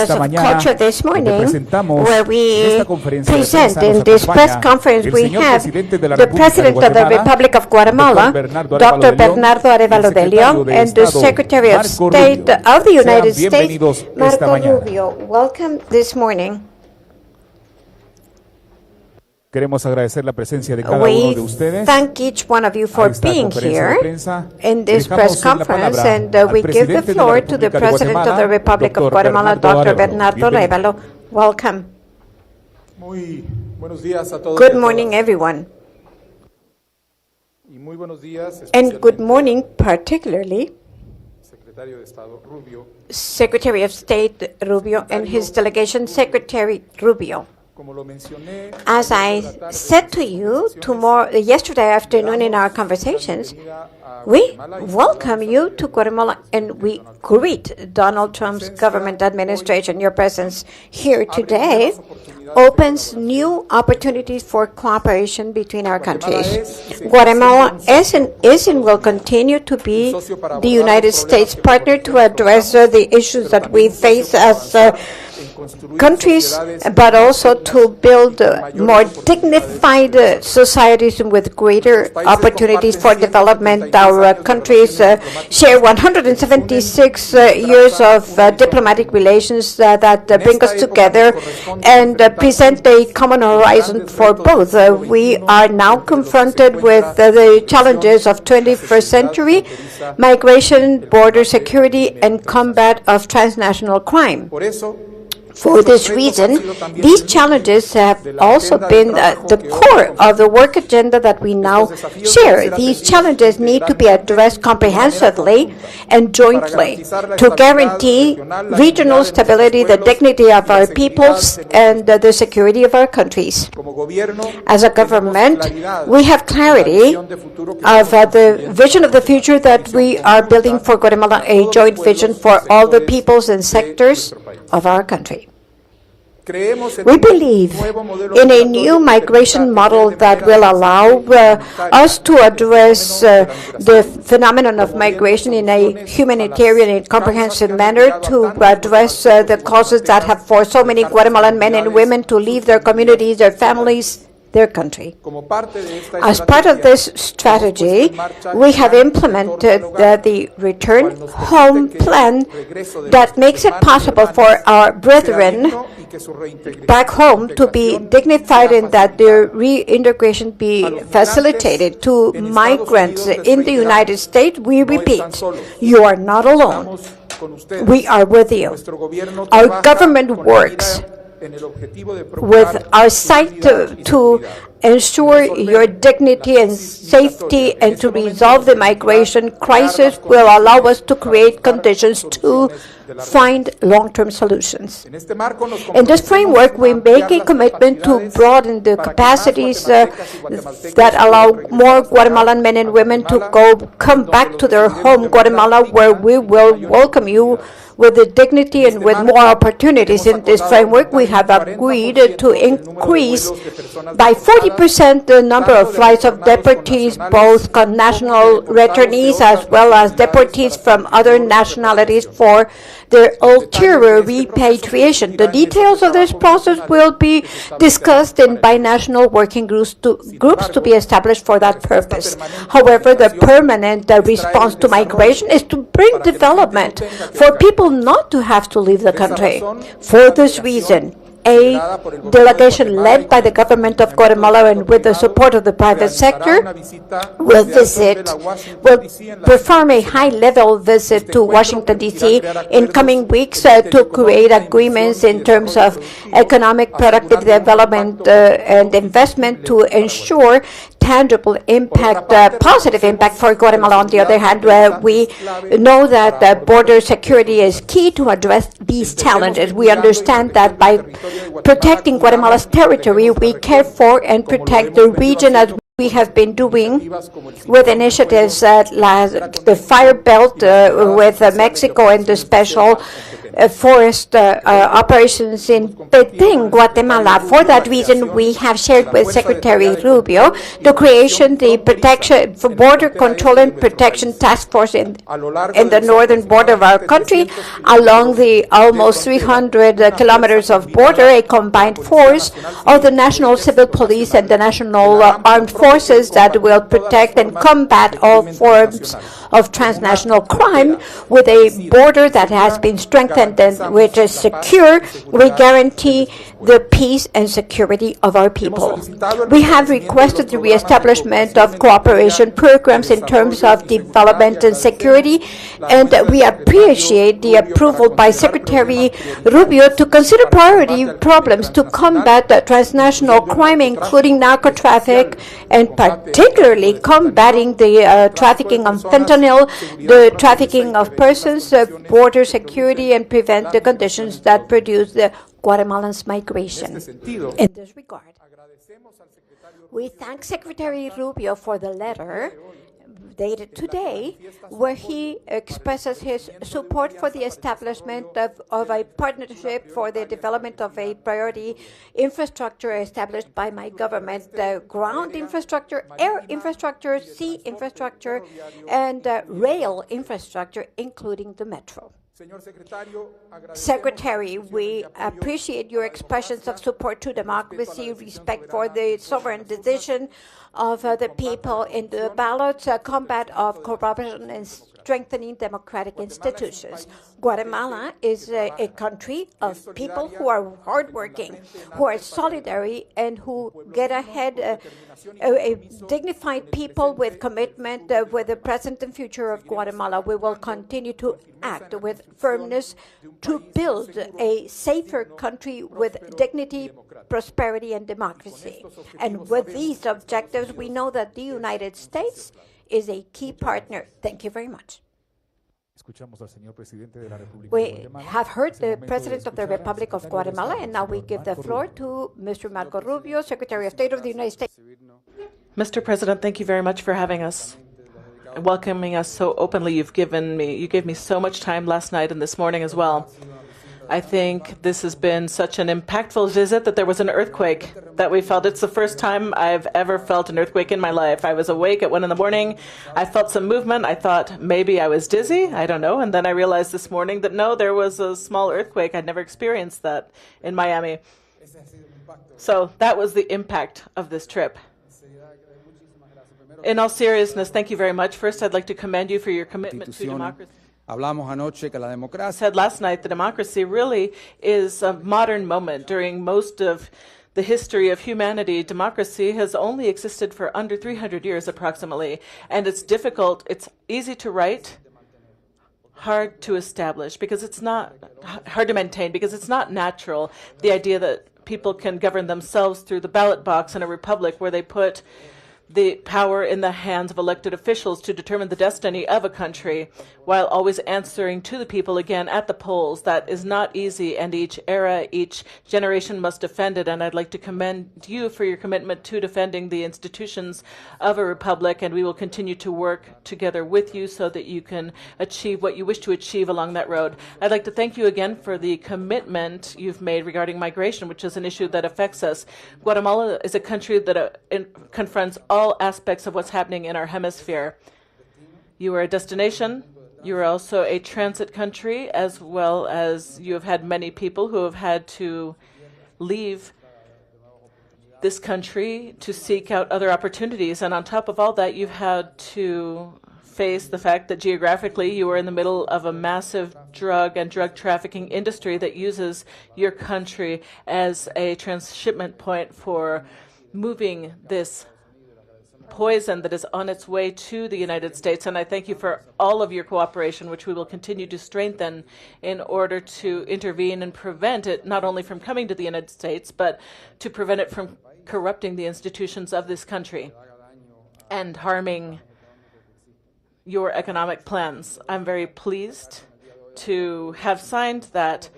Mañanas of Culture this morning, where we present in this press conference, we have the President of the Republic of Guatemala, Dr. Bernardo Arevalo and the Secretary of State of the United States, Marco Rubio. Welcome this morning. Queremos agradecer la presencia de cada uno de ustedes. We thank each one of you for being here in this press conference, and we give the floor to the President of the Republic of Guatemala, Dr. Bernardo Arevalo. Welcome. Good morning, everyone. And good morning, particularly, Secretary of State Rubio and his delegation, Secretary Rubio. As I said to you yesterday afternoon in our conversations, we welcome you to Guatemala and we greet Donald Trump's government administration. Your presence here today opens new opportunities for cooperation between our countries. Guatemala is and will continue to be the United States partner to address the issues that we face as countries, but also to build more dignified societies with greater opportunities for development. Our countries share 176 years of diplomatic relations that bring us together and present a common horizon for both. We are now confronted with the challenges of 21st century, migration, border security, and combat of transnational crime. For this reason, these challenges have also been the core of the work agenda that we now share. These challenges need to be addressed comprehensively and jointly to guarantee regional stability, the dignity of our peoples, and the security of our countries. As a government, we have clarity of the vision of the future that we are building for Guatemala, a joint vision for all the peoples and sectors of our country. We believe in a new migration model that will allow us to address the phenomenon of migration in a humanitarian and comprehensive manner, to address the causes that have forced so many Guatemalan men and women to leave their communities, their families, their country. As part of this strategy, we have implemented the Return Home Plan that makes it possible for our brethren back home to be dignified and that their reintegration be facilitated. To migrants in the United States, we repeat, you are not alone. We are with you. Our government works with our sight to ensure your dignity and safety, and to resolve the migration crisis will allow us to create conditions to find long-term solutions. In this framework, we make a commitment to broaden the capacities that allow more Guatemalan men and women to come back to their home, Guatemala, where we will welcome you with the dignity and with more opportunities. In this framework, we have agreed to increase by 40% the number of flights of deportees, both national returnees as well as deportees from other nationalities, for their ulterior repatriation. The details of this process will be discussed in binational working groups to be established for that purpose. However, the permanent response to migration is to bring development for people not to have to leave the country. For this reason, a delegation led by the government of Guatemala and with the support of the private sector will perform a high-level visit to Washington, D.C. in coming weeks to create agreements in terms of economic productive development and investment to ensure tangible impact, positive impact for Guatemala. On the other hand, we know that border security is key to address these challenges. We understand that by protecting Guatemala's territory, we care for and protect the region as we have been doing with initiatives like the Fire Belt with Mexico and the special forest operations in Petén, Guatemala. For that reason, we have shared with Secretary Rubio the creation the protection for border control and protection task force in the northern border of our country, along the almost 300 kilometers of border, a combined force of the National Civil Police and the National Armed Forces that will protect and combat all forms of transnational crime. With a border that has been strengthened and which is secure, we guarantee the peace and security of our people. We have requested the reestablishment of cooperation programs in terms of development and security, and we appreciate the approval by Secretary Rubio to consider priority problems to combat transnational crime, including narco-traffic, and particularly combating the trafficking of fentanyl, the trafficking of persons, border security, and prevent the conditions that produce the Guatemalans' migration. In this regard, we thank Secretary Rubio for the letter dated today, where he expresses his support for the establishment of a partnership for the development of a priority infrastructure established by my government, ground infrastructure, air infrastructure, sea infrastructure, and rail infrastructure, including the metro. Secretary, we appreciate your expressions of support to democracy, respect for the sovereign decision of the people in the ballots, combat of corruption, and strengthening democratic institutions. Guatemala is a country of people who are hardworking, who are solidary, and who get ahead, a dignified people with commitment with the present and future of Guatemala. We will continue to act with firmness to build a safer country with dignity, prosperity, and democracy. And with these objectives, we know that the United States is a key partner. Thank you very much. We have heard the President of the Republic of Guatemala, and now we give the floor to Mr. Marco Rubio, Secretary of State of the United States. Mr. President, thank you very much for having us, welcoming us so openly. You gave me so much time last night and this morning as well. I think this has been such an impactful visit that there was an earthquake that we felt. It's the first time I've ever felt an earthquake in my life. I was awake at 1 a.m. I felt some movement. I thought maybe I was dizzy. I don't know. And then I realized this morning that no, there was a small earthquake. I'd never experienced that in Miami. So that was the impact of this trip. In all seriousness, thank you very much. First, I'd like to commend you for your commitment to democracy. I said last night that democracy really is a modern moment. During most of the history of humanity, democracy has only existed for under 300 years approximately, and it's difficult, it's easy to write, hard to establish, because it's not hard to maintain, because it's not natural, the idea that people can govern themselves through the ballot box in a republic where they put the power in the hands of elected officials to determine the destiny of a country, while always answering to the people again at the polls. That is not easy, and each era, each generation must defend it. And I'd like to commend you for your commitment to defending the institutions of a republic, and we will continue to work together with you so that you can achieve what you wish to achieve along that road. I'd like to thank you again for the commitment you've made regarding migration, which is an issue that affects us. Guatemala is a country that confronts all aspects of what's happening in our hemisphere. You are a destination. You are also a transit country, as well as you have had many people who have had to leave this country to seek out other opportunities. And on top of all that, you've had to face the fact that geographically you are in the middle of a massive drug and drug trafficking industry that uses your country as a transshipment point for moving this poison that is on its way to the United States. And I thank you for all of your cooperation, which we will continue to strengthen in order to intervene and prevent it not only from coming to the United States, but to prevent it from corrupting the institutions of this country and harming your economic plans. I'm very pleased to have signed that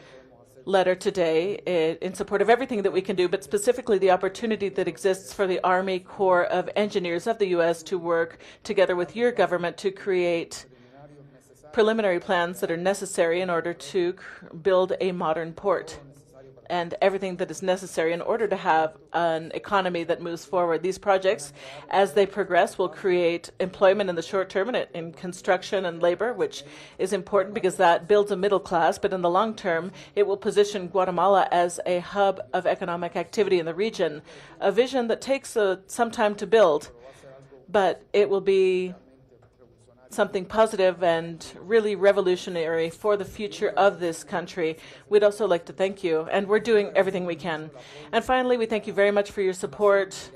letter today in support of everything that we can do, but specifically the opportunity that exists for the Army Corps of Engineers of the U.S. to work together with your government to create preliminary plans that are necessary in order to build a modern port and everything that is necessary in order to have an economy that moves forward. These projects, as they progress, will create employment in the short term in construction and labor, which is important because that builds a middle class. But in the long term, it will position Guatemala as a hub of economic activity in the region, a vision that takes some time to build, but it will be something positive and really revolutionary for the future of this country. We'd also like to thank you, and we're doing everything we can. And finally, we thank you very much for your support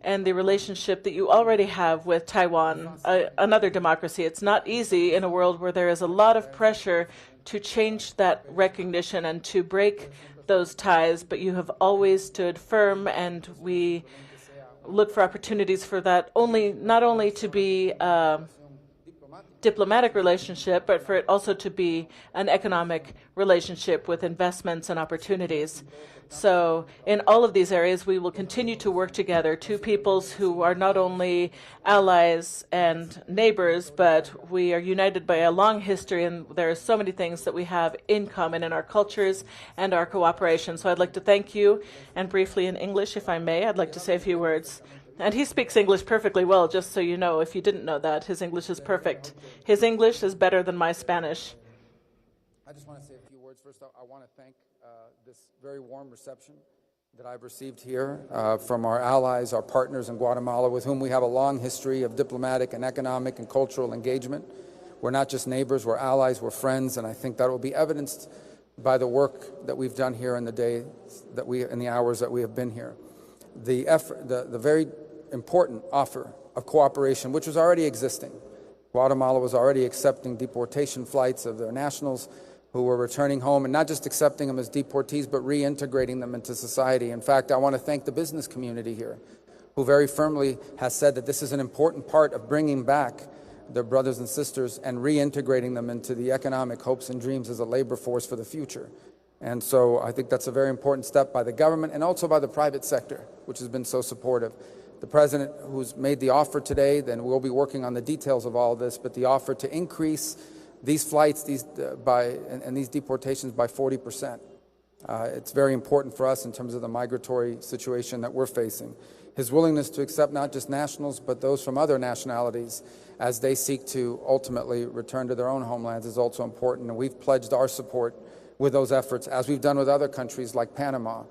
and the relationship that you already have with Taiwan, another democracy. It's not easy in a world where there is a lot of pressure to change that recognition and to break those ties, but you have always stood firm, and we look for opportunities for that not only to be diplomatic relationship, but for it also to be an economic relationship with investments and opportunities. So in all of these areas, we will continue to work together, two peoples who are not only allies and neighbors, but we are united by a long history, and there are so many things that we have in common in our cultures and our cooperation. So I'd like to thank you, and briefly in English, if I may, I'd like to say a few words. And he speaks English perfectly well, just so you know, if you didn't know that. His English is perfect. His English is better than my Spanish. I just want to say a few words. First, I want to thank this very warm reception that I've received here from our allies, our partners in Guatemala, with whom we have a long history of diplomatic and economic and cultural engagement. We're not just neighbors, we're allies, we're friends, and I think that will be evidenced by the work that we've done here in the hours that we have been here. The very important offer of cooperation, which was already existing. Guatemala was already accepting deportation flights of their nationals who were returning home, and not just accepting them as deportees, but reintegrating them into society. In fact, I want to thank the business community here, who very firmly has said that this is an important part of bringing back their brothers and sisters and reintegrating them into the economic hopes and dreams as a labor force for the future. And so I think that's a very important step by the government and also by the private sector, which has been so supportive. The President, who's made the offer today, then we'll be working on the details of all of this, but the offer to increase these flights and these deportations by 40%. It's very important for us in terms of the migratory situation that we're facing. His willingness to accept not just nationals, but those from other nationalities as they seek to ultimately return to their own homelands is also important, and we've pledged our support with those efforts, as we've done with other countries like Panama.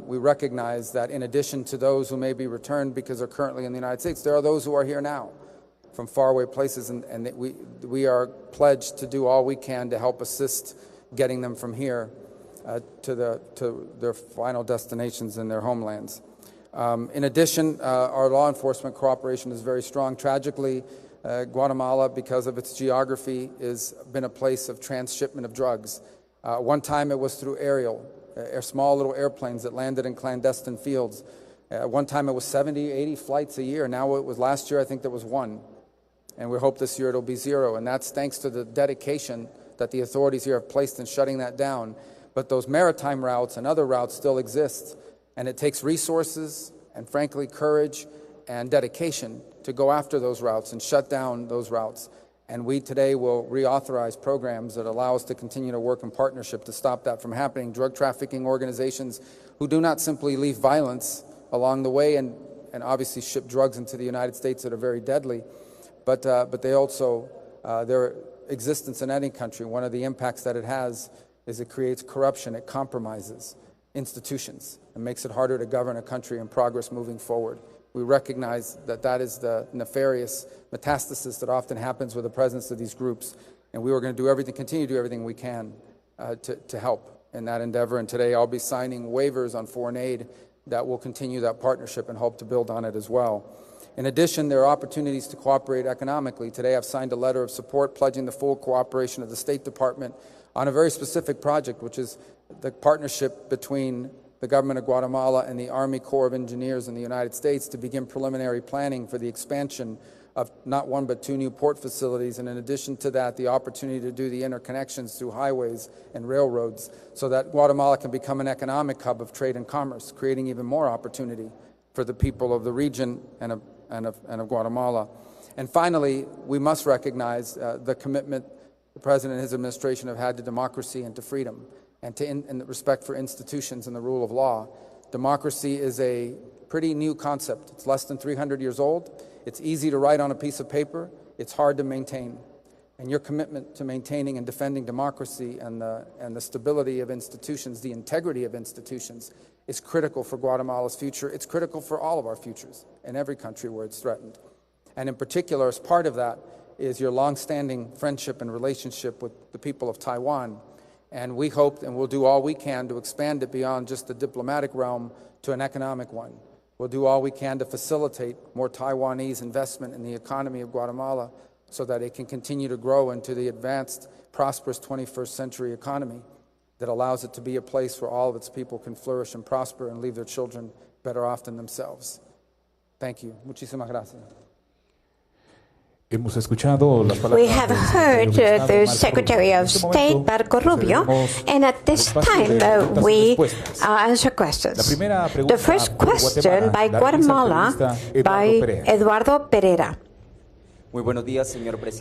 We recognize that in addition to those who may be returned because they're currently in the United States, there are those who are here now from faraway places, and we are pledged to do all we can to help assist getting them from here to their final destinations in their homelands. In addition, our law enforcement cooperation is very strong. Tragically, Guatemala, because of its geography, has been a place of transshipment of drugs. One time it was through small little airplanes that landed in clandestine fields. One time it was 70, 80 flights a year. Now last year I think there was one. And we hope this year it'll be zero. And that's thanks to the dedication that the authorities here have placed in shutting that down. But those maritime routes and other routes still exist. And it takes resources and, frankly, courage and dedication to go after those routes and shut down those routes. And we today will reauthorize programs that allow us to continue to work in partnership to stop that from happening. Drug trafficking organizations who do not simply leave violence along the way and obviously ship drugs into the United States that are very deadly, but they also, their existence in any country, one of the impacts that it has is it creates corruption, it compromises institutions, and makes it harder to govern a country and progress moving forward. We recognize that that is the nefarious metastasis that often happens with the presence of these groups, and we are going to continue to do everything we can to help in that endeavor. And today I'll be signing waivers on foreign aid that will continue that partnership and hope to build on it as well. In addition, there are opportunities to cooperate economically. Today I've signed a letter of support pledging the full cooperation of the State Department on a very specific project, which is the partnership between the government of Guatemala and the Army Corps of Engineers in the United States to begin preliminary planning for the expansion of not one but 2 new port facilities, and in addition to that, the opportunity to do the interconnections through highways and railroads so that Guatemala can become an economic hub of trade and commerce, creating even more opportunity for the people of the region and of Guatemala. And finally, we must recognize the commitment the President and his administration have had to democracy and to freedom and to respect for institutions and the rule of law. Democracy is a pretty new concept. It's less than 300 years old. It's easy to write on a piece of paper. It's hard to maintain. And your commitment to maintaining and defending democracy and the stability of institutions, the integrity of institutions, is critical for Guatemala's future. It's critical for all of our futures in every country where it's threatened. And in particular, as part of that, is your longstanding friendship and relationship with the people of Taiwan. And we hope and we'll do all we can to expand it beyond just the diplomatic realm to an economic one. We'll do all we can to facilitate more Taiwanese investment in the economy of Guatemala so that it can continue to grow into the advanced, prosperous 21st century economy that allows it to be a place where all of its people can flourish and prosper and leave their children better off than themselves. Thank you. Muchísimas gracias. We have heard the Secretary of State Marco Rubio, and at this time we answer questions. The first question by Guatemala by Eduardo Pereira.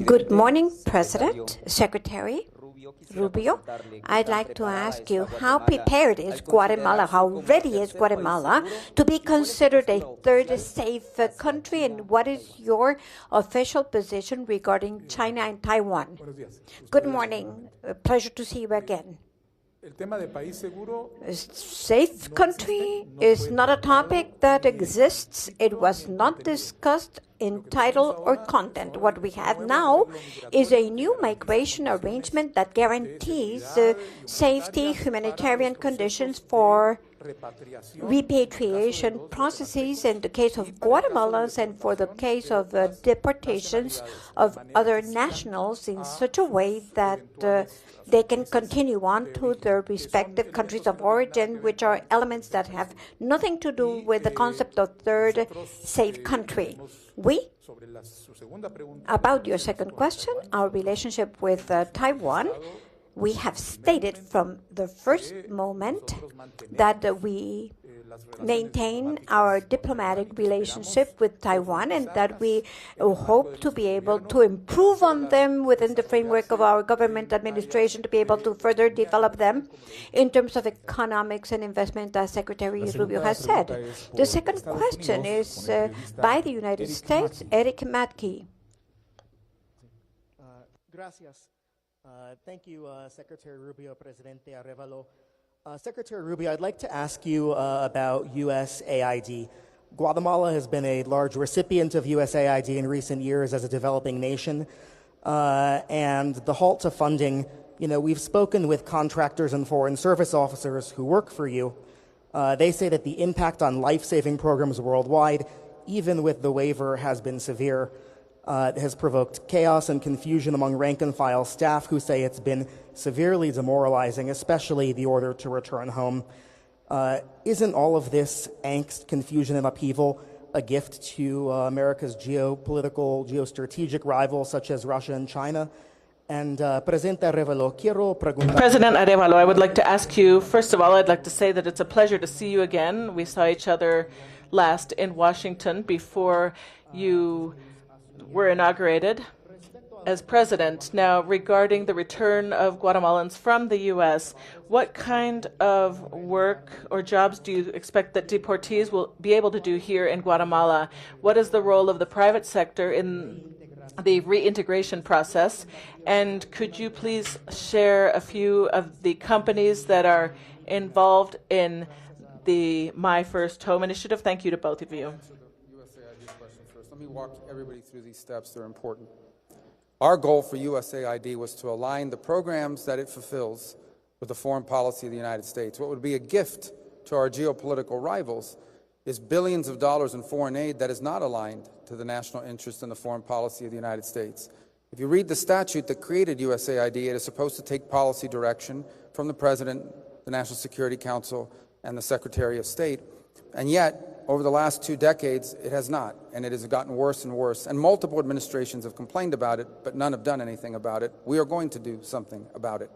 Good morning, President, Secretary Rubio. I'd like to ask you, how prepared is Guatemala, how ready is Guatemala to be considered a third safe country, and what is your official position regarding China and Taiwan? Good morning. A pleasure to see you again. Safe country is not a topic that exists. It was not discussed in title or content. What we have now is a new migration arrangement that guarantees safety, humanitarian conditions for repatriation processes in the case of Guatemalans and for the case of deportations of other nationals in such a way that they can continue on to their respective countries of origin, which are elements that have nothing to do with the concept of third safe country. About your second question, our relationship with Taiwan, we have stated from the first moment that we maintain our diplomatic relationship with Taiwan and that we hope to be able to improve on them within the framework of our government administration, to be able to further develop them in terms of economics and investment, as Secretary Rubio has said. The second question is by the United States, Eric Matke. Gracias. Thank you, Secretary Rubio, Presidente Arevalo. Secretary Rubio, I'd like to ask you about USAID. Guatemala has been a large recipient of USAID in recent years as a developing nation, and the halt to funding, we've spoken with contractors and foreign service officers who work for you. They say that the impact on life-saving programs worldwide, even with the waiver, has been severe. It has provoked chaos and confusion among rank-and-file staff who say it's been severely demoralizing, especially the order to return home. Isn't all of this angst, confusion, and upheaval a gift to America's geopolitical, geostrategic rivals such as Russia and China? And President Arevalo, President Arevalo, I would like to ask you, first of all, I'd like to say that it's a pleasure to see you again. We saw each other last in Washington before you were inaugurated as president. Now, regarding the return of Guatemalans from the U.S., what kind of work or jobs do you expect that deportees will be able to do here in Guatemala? What is the role of the private sector in the reintegration process? And could you please share a few of the companies that are involved in the My First Home initiative? Thank you to both of you. Let me walk everybody through these steps. They're important. Our goal for USAID was to align the programs that it fulfills with the foreign policy of the United States. What would be a gift to our geopolitical rivals is billions of dollars in foreign aid that is not aligned to the national interest and the foreign policy of the United States. If you read the statute that created USAID, it is supposed to take policy direction from the President, the National Security Council, and the Secretary of State, and yet over the last 2 decades, it has not, and it has gotten worse and worse. And multiple administrations have complained about it, but none have done anything about it. We are going to do something about it.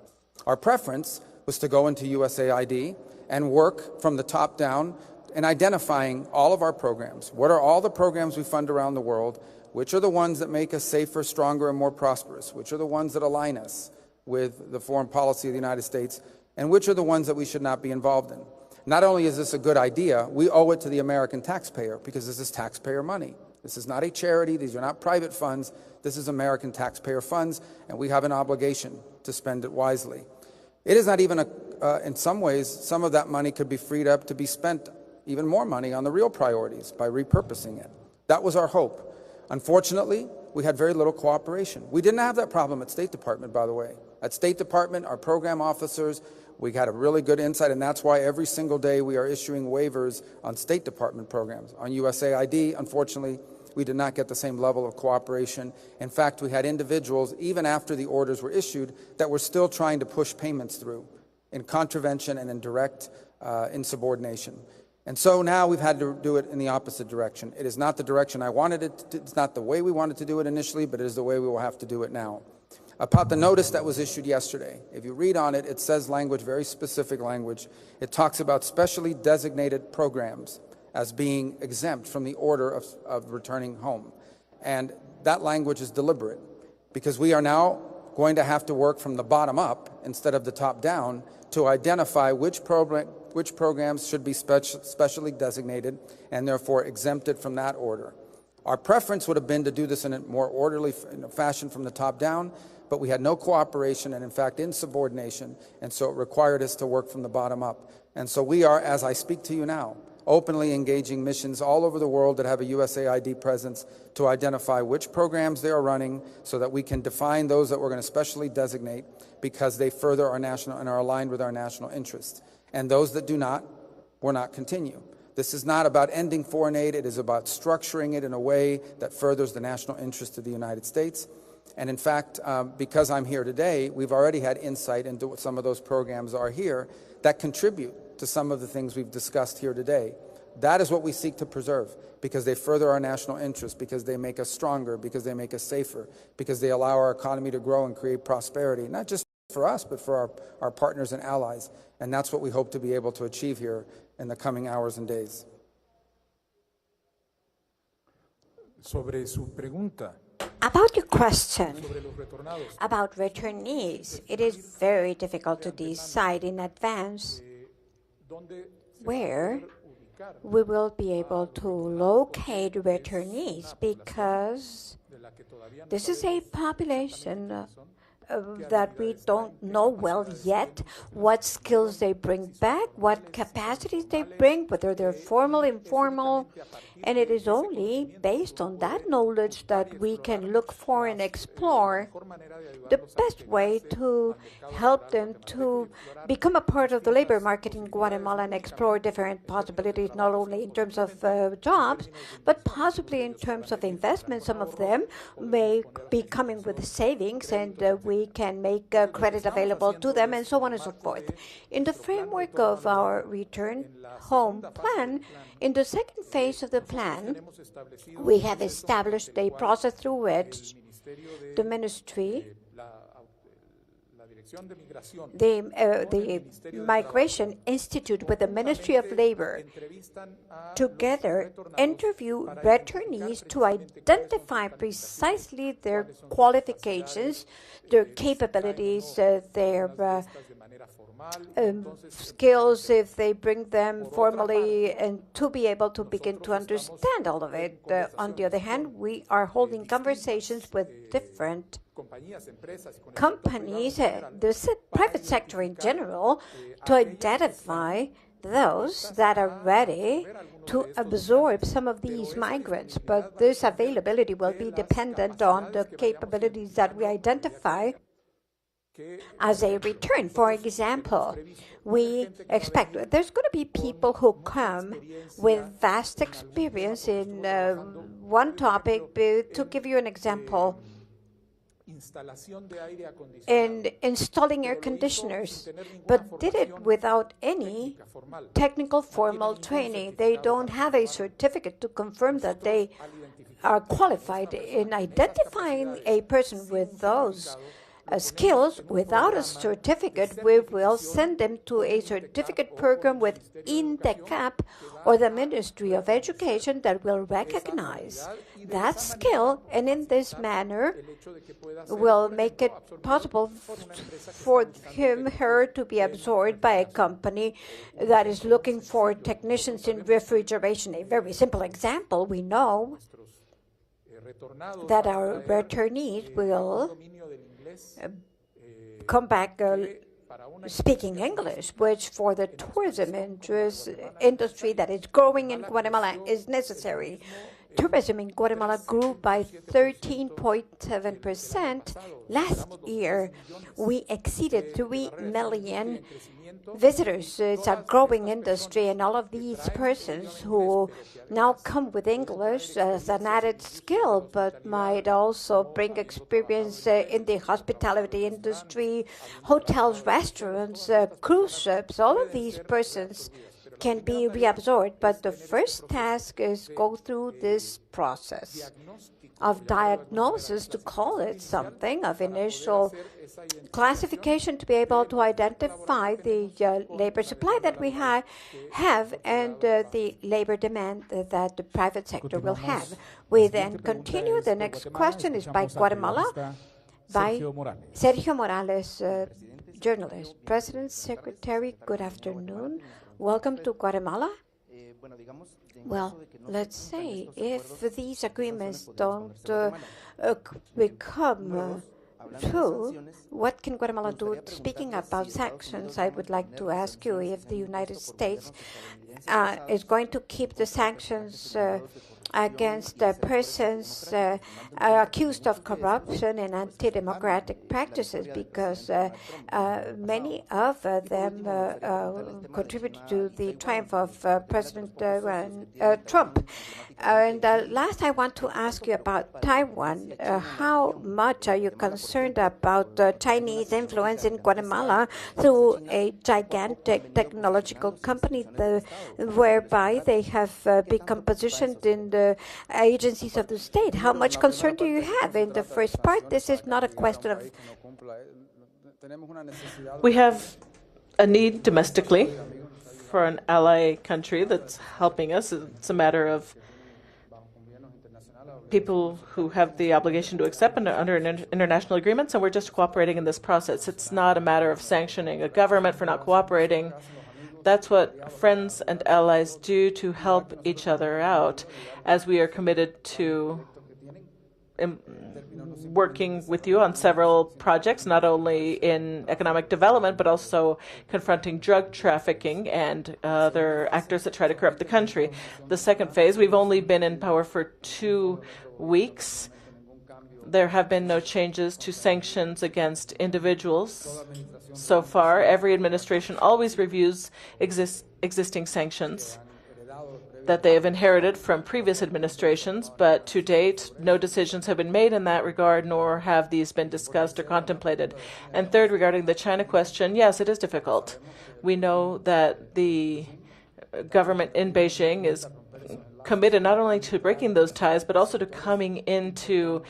Our preference was to go into USAID and work from the top down in identifying all of our programs. What are all the programs we fund around the world? Which are the ones that make us safer, stronger, and more prosperous? Which are the ones that align us with the foreign policy of the United States? And which are the ones that we should not be involved in? Not only is this a good idea, we owe it to the American taxpayer because this is taxpayer money. This is not a charity. These are not private funds. This is American taxpayer funds, and we have an obligation to spend it wisely. It is not even in some ways, some of that money could be freed up to be spent, even more money, on the real priorities by repurposing it. That was our hope. Unfortunately, we had very little cooperation. We didn't have that problem at State Department, by the way. At State Department, our program officers, we had a really good insight, and that's why every single day we are issuing waivers on State Department programs. On USAID, unfortunately, we did not get the same level of cooperation. In fact, we had individuals, even after the orders were issued, that were still trying to push payments through in contravention and in direct insubordination. And so now we've had to do it in the opposite direction. It is not the direction I wanted it to, it's not the way we wanted to do it initially, but it is the way we will have to do it now. About the notice that was issued yesterday, if you read on it, it says language, very specific language. It talks about specially designated programs as being exempt from the order of returning home. And that language is deliberate because we are now going to have to work from the bottom up instead of the top down to identify which programs should be specially designated and therefore exempted from that order. Our preference would have been to do this in a more orderly fashion from the top down, but we had no cooperation and, in fact, insubordination, and so it required us to work from the bottom up. And so we are, as I speak to you now, openly engaging missions all over the world that have a USAID presence to identify which programs they are running so that we can define those that we're going to specially designate because they further our national and are aligned with our national interests. And those that do not, will not continue. This is not about ending foreign aid. It is about structuring it in a way that furthers the national interest of the United States. And in fact, because I'm here today, we've already had insight into what some of those programs are here that contribute to some of the things we've discussed here today. That is what we seek to preserve because they further our national interest, because they make us stronger, because they make us safer, because they allow our economy to grow and create prosperity, not just for us, but for our partners and allies. And that's what we hope to be able to achieve here in the coming hours and days. Sobre su pregunta. About your question about returnees, it is very difficult to decide in advance where we will be able to locate returnees because this is a population that we don't know well yet what skills they bring back, what capacities they bring, whether they're formal, informal, and it is only based on that knowledge that we can look for and explore the best way to help them to become a part of the labor market in Guatemala and explore different possibilities, not only in terms of jobs, but possibly in terms of investment. Some of them may be coming with savings, and we can make credit available to them, and so on and so forth. In the framework of our return home plan, in the second phase of the plan, we have established a process through which the ministry, the Migration Institute with the Ministry of Labor, together interview returnees to identify precisely their qualifications, their capabilities, their skills, if they bring them formally, and to be able to begin to understand all of it. On the other hand, we are holding conversations with different companies, the private sector in general, to identify those that are ready to absorb some of these migrants. But this availability will be dependent on the capabilities that we identify as a return. For example, we expect there's going to be people who come with vast experience in one topic. To give you an example, in installing air conditioners, but did it without any technical formal training. They don't have a certificate to confirm that they are qualified. In identifying a person with those skills without a certificate, we will send them to a certificate program with INDECAP or the Ministry of Education that will recognize that skill, and in this manner will make it possible for him, her to be absorbed by a company that is looking for technicians in refrigeration. A very simple example, we know that our returnees will come back speaking English, which for the tourism industry that is growing in Guatemala is necessary. Tourism in Guatemala grew by 13.7% last year. We exceeded 3 million visitors. It's a growing industry, and all of these persons who now come with English as an added skill, but might also bring experience in the hospitality industry, hotels, restaurants, cruise ships. All of these persons can be reabsorbed, but the first task is go through this process of diagnosis, to call it something, of initial classification, to be able to identify the labor supply that we have and the labor demand that the private sector will have. We then continue. The next question is by Guatemala, by Sergio Morales, journalist. President, Secretary, good afternoon. Welcome to Guatemala. Well, let's say if these agreements don't become true, what can Guatemala do? Speaking about sanctions, I would like to ask you if the United States is going to keep the sanctions against persons accused of corruption and anti-democratic practices, because many of them contributed to the triumph of President Trump. And last, I want to ask you about Taiwan. How much are you concerned about Chinese influence in Guatemala through a gigantic technological company whereby they have become positioned in the agencies of the state? How much concern do you have? In the first part, this is not a question of... We have a need domestically for an ally country that's helping us. It's a matter of people who have the obligation to accept under international agreements, and we're just cooperating in this process. It's not a matter of sanctioning a government for not cooperating. That's what friends and allies do to help each other out, as we are committed to working with you on several projects, not only in economic development, but also confronting drug trafficking and other actors that try to corrupt the country. The second phase, we've only been in power for 2 weeks. There have been no changes to sanctions against individuals so far. Every administration always reviews existing sanctions that they have inherited from previous administrations, but to date, no decisions have been made in that regard, nor have these been discussed or contemplated. And third, regarding the China question, yes, it is difficult. We know that the government in Beijing is committed not only to breaking those ties, but also to coming into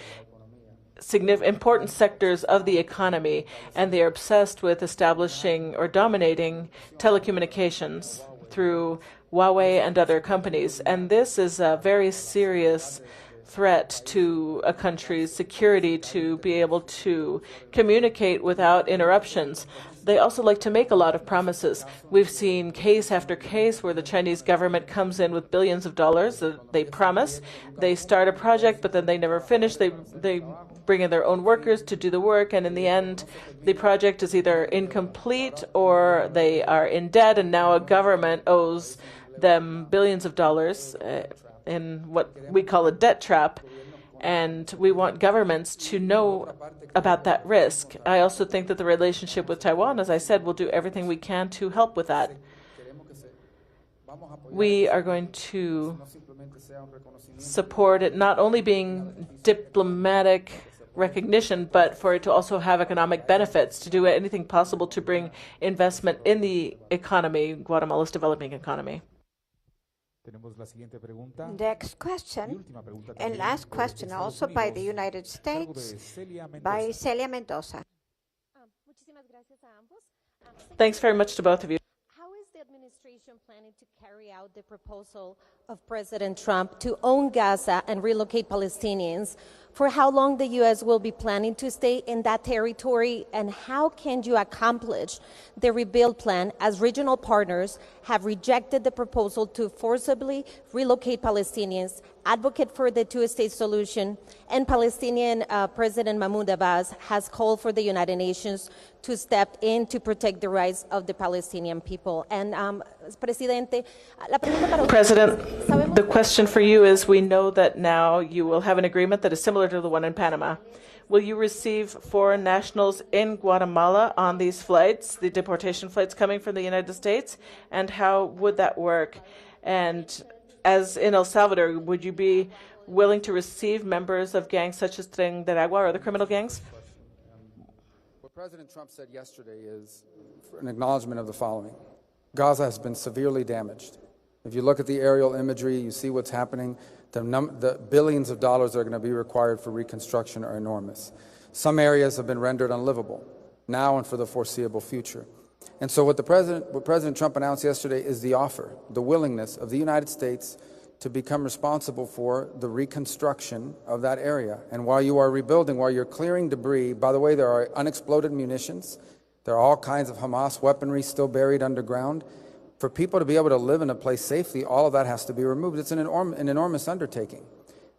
important sectors of the economy, and they are obsessed with establishing or dominating telecommunications through Huawei and other companies. And this is a very serious threat to a country's security, to be able to communicate without interruptions. They also like to make a lot of promises. We've seen case after case where the Chinese government comes in with billions of dollars that they promise. They start a project, but then they never finish. They bring in their own workers to do the work, and in the end, the project is either incomplete or they are in debt, and now a government owes them billions of dollars in what we call a debt trap. And we want governments to know about that risk. I also think that the relationship with Taiwan, as I said, will do everything we can to help with that. We are going to support it not only being diplomatic recognition, but for it to also have economic benefits, to do anything possible to bring investment in the economy, Guatemala's developing economy. Next question, and last question, also by the United States, by Celia Mendoza. Thanks very much to both of you. How is the administration planning to carry out the proposal of President Trump to own Gaza and relocate Palestinians? For how long the U.S. will be planning to stay in that territory, and how can you accomplish the rebuild plan as regional partners have rejected the proposal to forcibly relocate Palestinians, advocate for the two-state solution, and Palestinian President Mahmoud Abbas has called for the United Nations to step in to protect the rights of the Palestinian people? And President, the question for you is, we know that now you will have an agreement that is similar to the one in Panama. Will you receive foreign nationals in Guatemala on these flights, the deportation flights coming from the United States? And how would that work? And as in El Salvador, would you be willing to receive members of gangs such as Tren de Aragua or other criminal gangs? What President Trump said yesterday is an acknowledgement of the following. Gaza has been severely damaged. If you look at the aerial imagery, you see what's happening. The billions of dollars that are going to be required for reconstruction are enormous. Some areas have been rendered unlivable now and for the foreseeable future. And so what President Trump announced yesterday is the offer, the willingness of the United States to become responsible for the reconstruction of that area. And while you are rebuilding, while you're clearing debris, by the way, there are unexploded munitions, there are all kinds of Hamas weaponry still buried underground. For people to be able to live in a place safely, all of that has to be removed. It's an enormous undertaking.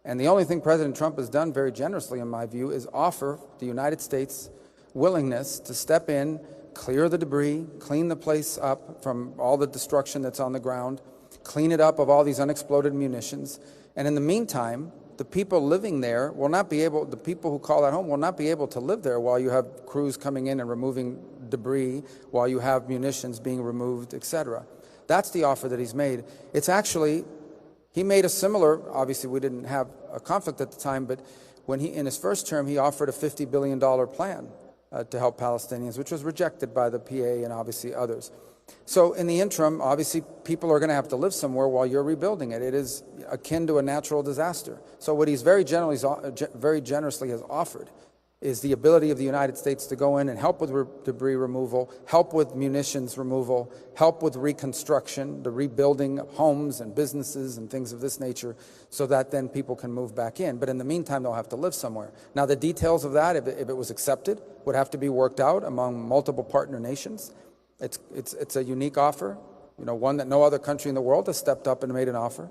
And the only thing President Trump has done very generously, in my view, is offer the United States willingness to step in, clear the debris, clean the place up from all the destruction that's on the ground, clean it up of all these unexploded munitions. And in the meantime, the people living there will not be able, the people who call that home will not be able to live there while you have crews coming in and removing debris, while you have munitions being removed, etc. That's the offer that he's made. It's actually, he made a similar, obviously we didn't have a conflict at the time, but when in his first term, he offered a $50 billion plan to help Palestinians, which was rejected by the PA and obviously others. So in the interim, obviously, people are going to have to live somewhere while you're rebuilding it. It is akin to a natural disaster. So what he's very generously has offered is the ability of the United States to go in and help with debris removal, help with munitions removal, help with reconstruction, the rebuilding of homes and businesses and things of this nature, so that then people can move back in. But in the meantime, they'll have to live somewhere. Now, the details of that, if it was accepted, would have to be worked out among multiple partner nations. It's a unique offer, one that no other country in the world has stepped up and made an offer.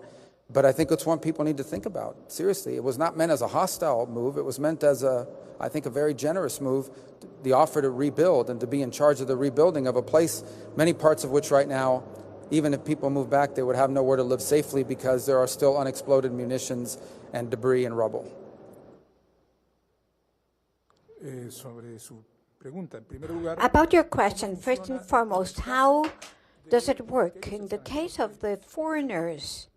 But I think it's one people need to think about, seriously. It was not meant as a hostile move. It was meant as I think, a very generous move, the offer to rebuild and to be in charge of the rebuilding of a place, many parts of which right now, even if people move back, they would have nowhere to live safely because there are still unexploded munitions and debris and rubble. About your question, first and foremost, how does it work in the case of the foreigners?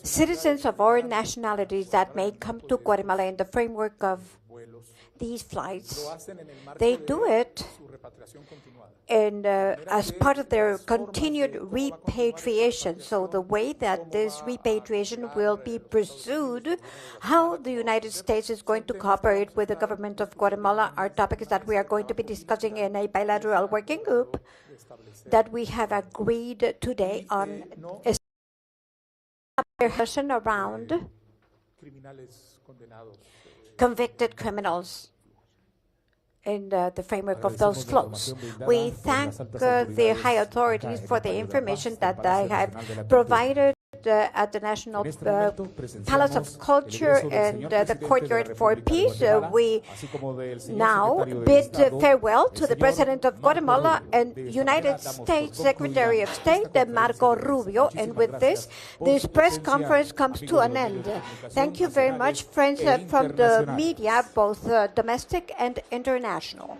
Citizens of all nationalities that may come to Guatemala in the framework of these flights, they do it as part of their continued repatriation. So the way that this repatriation will be pursued, how the United States is going to cooperate with the government of Guatemala are topics that we are going to be discussing in a bilateral working group that we have agreed today on. Discussion around convicted criminals in the framework of those flows. We thank the high authorities for the information that they have provided at the National Palace of Culture and the Courtyard for Peace. We now bid farewell to the President of Guatemala and United States Secretary of State, Marco Rubio. And with this press conference comes to an end. Thank you very much, friends from the media, both domestic and international.